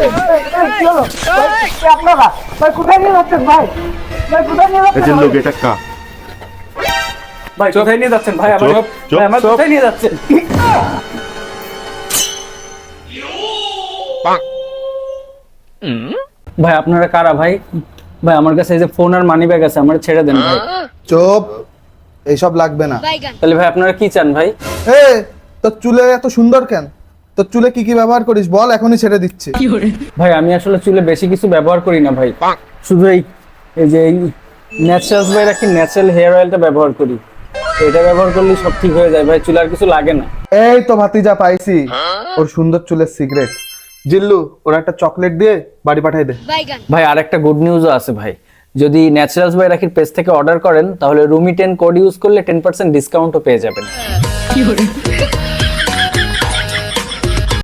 কি হলো ভাই? আপনারা ভাই কোথায় নিয়ে যাচ্ছেন ভাই? ভাই কোথায় নিয়ে যাচ্ছেন? এজেন্ট লোক এটা কা ভাই কোথায় নিয়ে যাচ্ছেন ভাই? আমার ভাই আমার কোথায় নিয়ে যাচ্ছেন? ভাই আপনারা কারা ভাই? ভাই আমার কাছে এই যে ফোন আর মানি ব্যাগ আছে, আমার ছেড়ে দেন ভাই। চুপ, এইসব লাগবে না। তাহলে ভাই আপনারা কি চান ভাই? এ তোর চুলে এত সুন্দর কেন? তোর চুলে কি কি ব্যবহার করিস বল, এখনই ছেড়ে দিচ্ছে। ভাই আমি আসলে চুলে বেশি কিছু ব্যবহার করি না ভাই, শুধু এই যে ন্যাচারাল ভাই রাখি ন্যাচারাল হেয়ার অয়েলটা ব্যবহার করি। এটা ব্যবহার করলে সব ঠিক হয়ে যায় ভাই, চুলে আর কিছু লাগে না। এই তো ভাতিজা পাইছি, ওর সুন্দর চুলের সিগারেট। জিল্লু, ওর একটা চকলেট দিয়ে বাড়ি পাঠাই দে। ভাই আর একটা গুড নিউজও আছে ভাই, যদি ন্যাচারালস বাই রাখির পেজ থেকে অর্ডার করেন তাহলে রুমি 10 কোড ইউজ করলে 10% ডিসকাউন্টও পেয়ে যাবেন।